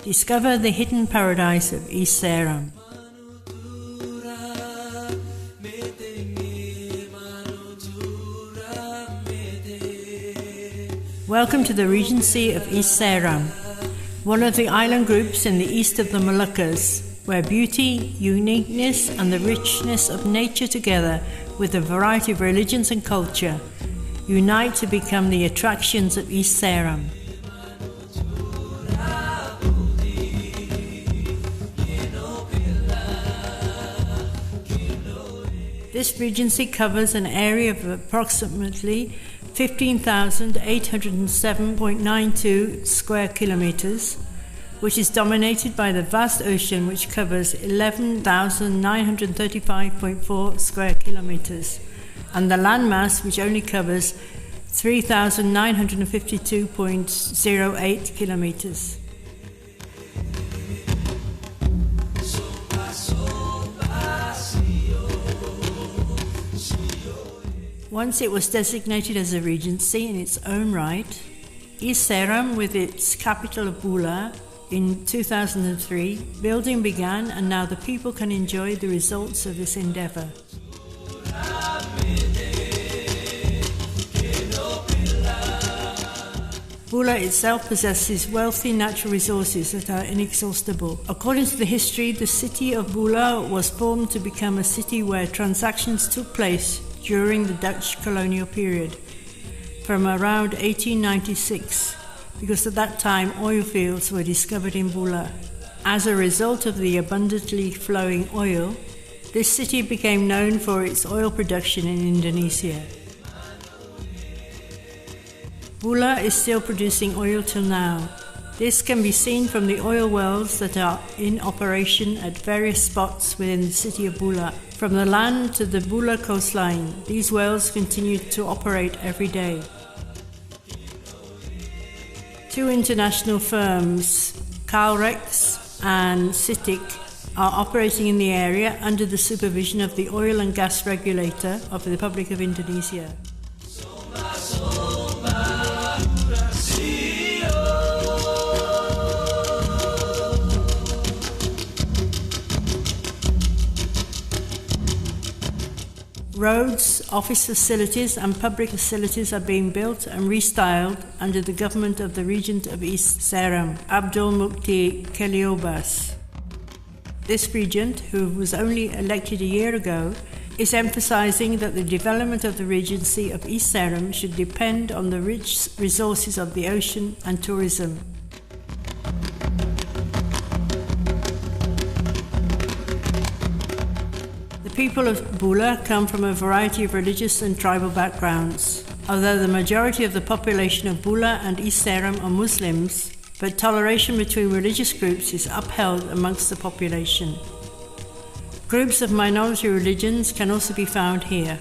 Discover the hidden paradise of East Seram. Welcome to the Regency of East Seram, one of the island groups in the east of the Moluccas, where beauty, uniqueness and the richness of nature together with a variety of religions and culture unite to become the attractions of East Seram. This regency covers an area of approximately 15,807.92 square kilometers, which is dominated by the vast ocean, which covers 11,935.4 square kilometers, and the landmass, which only covers 3,952.08 kilometers. Once it was designated as a regency in its own right, East Seram, with its capital of Bula, in 2003, building began, and now the people can enjoy the results of this endeavor. Bula itself possesses wealthy natural resources that are inexhaustible. According to the history, the city of Bula was formed to become a city where transactions took place during the Dutch colonial period, from around 1896, because at that time oil fields were discovered in Bula. As a result of the abundantly flowing oil, this city became known for its oil production in Indonesia. Bula is still producing oil till now. This can be seen from the oil wells that are in operation at various spots within the city of Bula. From the land to the Bula coastline, these wells continue to operate every day. Two international firms, Calrex and Citic, are operating in the area under the supervision of the oil and gas regulator of the Republic of Indonesia. Roads, office facilities and public facilities are being built and restyled under the government of the Regent of East Seram, Abdul Mukti Keliobas. This regent, who was only elected a year ago, is emphasizing that the development of the Regency of East Seram should depend on the rich resources of the ocean and tourism. The people of Bula come from a variety of religious and tribal backgrounds. Although the majority of the population of Bula and East Seram are Muslims, but toleration between religious groups is upheld amongst the population. Groups of minority religions can also be found here.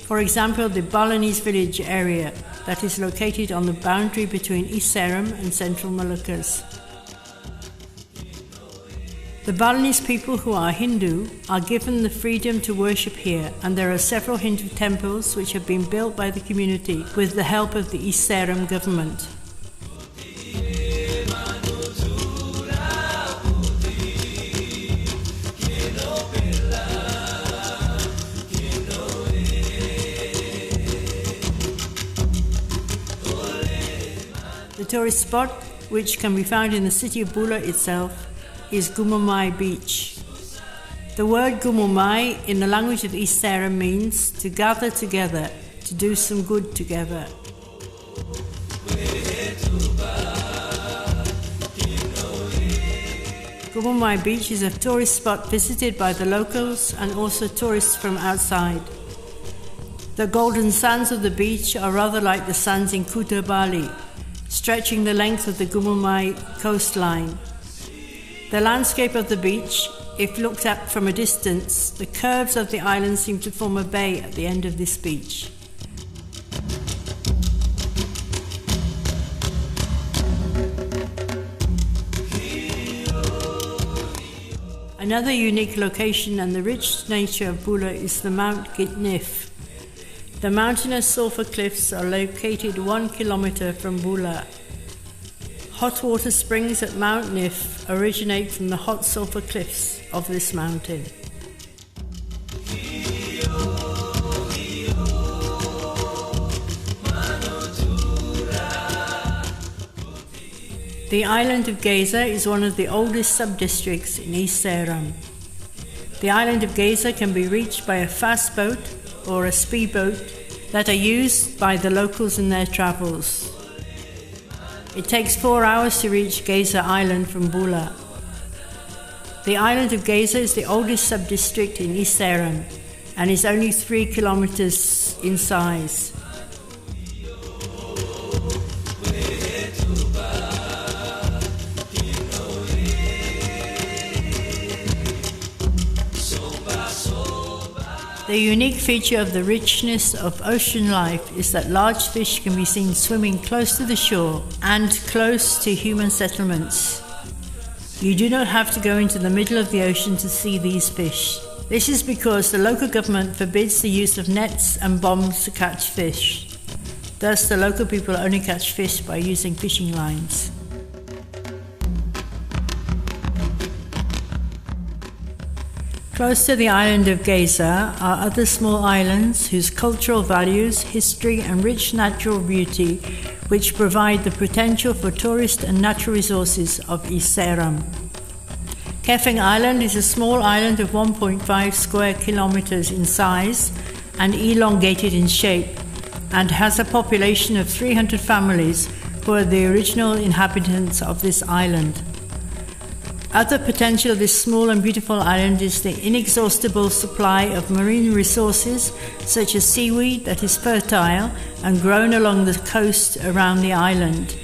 For example, the Balinese village area that is located on the boundary between East Seram and Central Moluccas. The Balinese people, who are Hindu, are given the freedom to worship here, and there are several Hindu temples which have been built by the community with the help of the East Seram government. The tourist spot, which can be found in the city of Bula itself, is Gumumai Beach. The word Gumumai in the language of East Seram means to gather together, to do some good together. Gumumai Beach is a tourist spot visited by the locals and also tourists from outside. The golden sands of the beach are rather like the sands in Kuta, Bali, stretching the length of the Gumumai coastline. The landscape of the beach, if looked at from a distance, the curves of the island seem to form a bay at the end of this beach. Another unique location and the rich nature of Bula is the Mount Gitnif. The mountainous sulfur cliffs are located 1 kilometer from Bula. Hot water springs at Mount Nif originate from the hot sulfur cliffs of this mountain. The island of Geza is one of the oldest sub-districts in East Seram. The island of Geza can be reached by a fast boat or a speedboat that are used by the locals in their travels. It takes 4 hours to reach Geza Island from Bula. The island of Geza is the oldest sub-district in East Seram and is only 3 kilometers in size. The unique feature of the richness of ocean life is that large fish can be seen swimming close to the shore and close to human settlements. You do not have to go into the middle of the ocean to see these fish. This is because the local government forbids the use of nets and bombs to catch fish. Thus, the local people only catch fish by using fishing lines. Close to the island of Geza are other small islands whose cultural values, history and rich natural beauty which provide the potential for tourist and natural resources of East Seram. Kefeng Island is a small island of 1.5 square kilometers in size and elongated in shape and has a population of 300 families who are the original inhabitants of this island. Other potential of this small and beautiful island is the inexhaustible supply of marine resources such as seaweed that is fertile and grown along the coast around the island.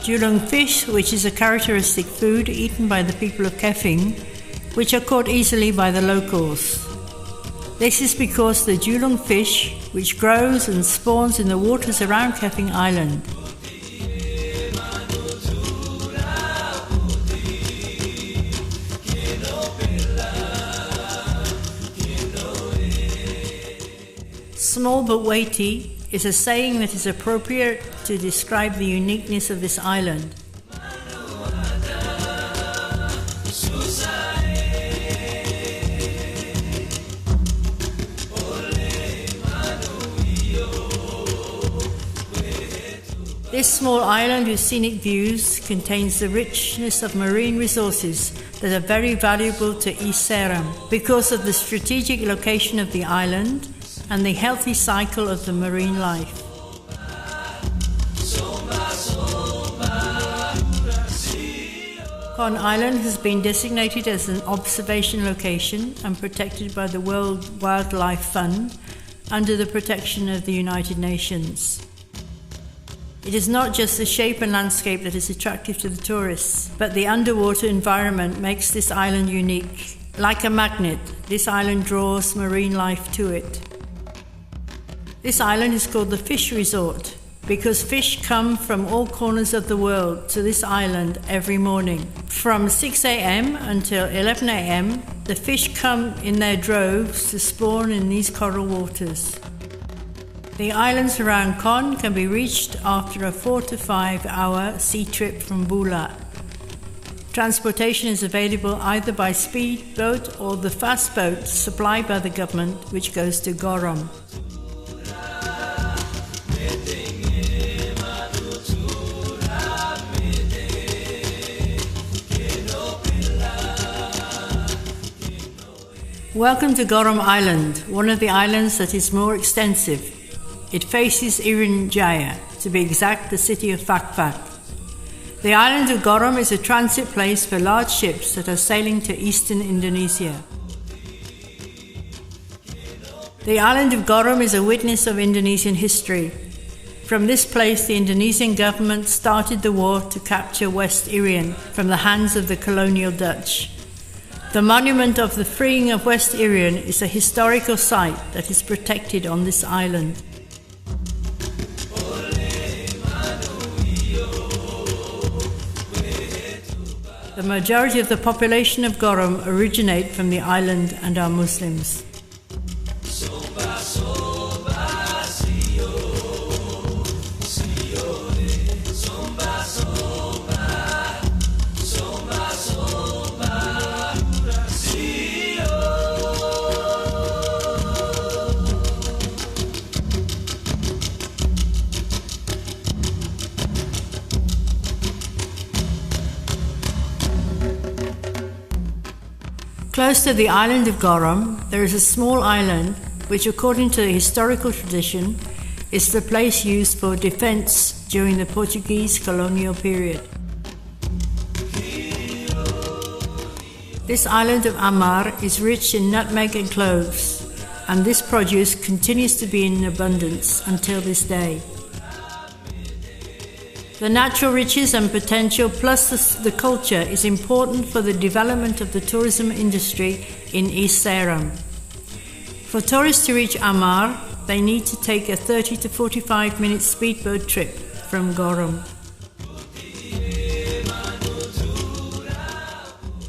Julung fish, which is a characteristic food eaten by the people of Kefeng, which are caught easily by the locals. This is because the Julung fish, which grows and spawns in the waters around Kefeng Island. Small but weighty is a saying that is appropriate to describe the uniqueness of this island. This small island with scenic views contains the richness of marine resources that are very valuable to East Seram because of the strategic location of the island and the healthy cycle of the marine life. Kon Island has been designated as an observation location and protected by the World Wildlife Fund under the protection of the United Nations. It is not just the shape and landscape that is attractive to the tourists, but the underwater environment makes this island unique. Like a magnet, this island draws marine life to it. This island is called the Fish Resort because fish come from all corners of the world to this island every morning. From 6 a.m. until 11 a.m., the fish come in their droves to spawn in these coral waters. The islands around Kon can be reached after a 4 to 5 hour sea trip from Bula. Transportation is available either by speedboat or the fast boat supplied by the government, which goes to Gorom. Welcome to Gorom Island, one of the islands that is more extensive. It faces Irian Jaya, to be exact, the city of Fakfak. The island of Gorom is a transit place for large ships that are sailing to eastern Indonesia. The island of Gorom is a witness of Indonesian history. From this place, the Indonesian government started the war to capture West Irian from the hands of the colonial Dutch. The monument of the freeing of West Irian is a historical site that is protected on this island. The majority of the population of Gorom originate from the island and are Muslims. Close to the island of Gorom, there is a small island which, according to the historical tradition, is the place used for defense during the Portuguese colonial period. This island of Amar is rich in nutmeg and cloves, and this produce continues to be in abundance until this day. The natural riches and potential plus the culture is important for the development of the tourism industry in East Seram. For tourists to reach Amar, they need to take a 30 to 45 minute speedboat trip from Gorom.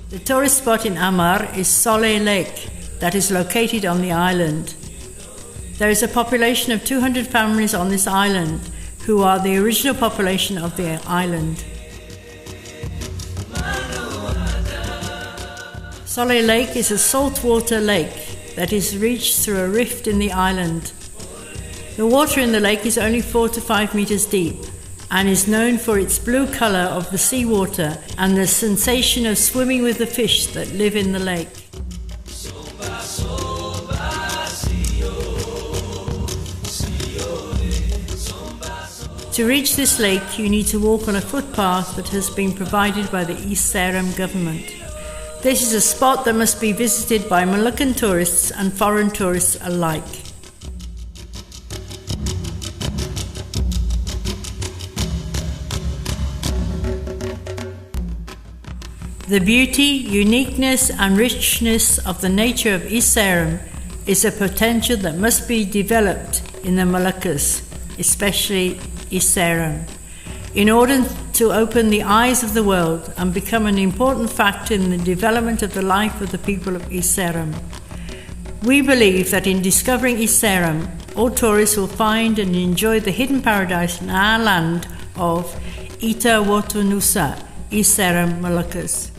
The tourist spot in Amar is Sole Lake, that is located on the island. There is a population of 200 families on this island, who are the original population of the island. Sole Lake is a saltwater lake that is reached through a rift in the island. The water in the lake is only 4 to 5 meters deep and is known for its blue color of the seawater and the sensation of swimming with the fish that live in the lake. To reach this lake, you need to walk on a footpath that has been provided by the East Seram government. This is a spot that must be visited by Malukan tourists and foreign tourists alike. The beauty, uniqueness and richness of the nature of East Seram is a potential that must be developed in the Moluccas, especially East Seram, in order to open the eyes of the world and become an important factor in the development of the life of the people of East Seram. We believe that in discovering East Seram, all tourists will find and enjoy the hidden paradise in our land of Ita Watunusa, East Seram, Moluccas.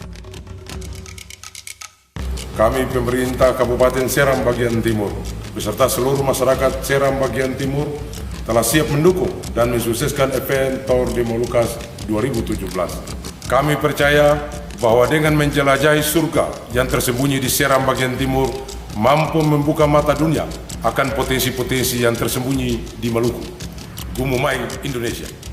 Kami pemerintah Kabupaten Seram bagian Timur beserta seluruh masyarakat Seram bagian Timur telah siap mendukung dan mensukseskan event Tour de Molucas 2017. Kami percaya bahwa dengan menjelajahi surga yang tersembunyi di Seram bagian Timur mampu membuka mata dunia akan potensi-potensi yang tersembunyi di Maluku, Gumumai, Indonesia.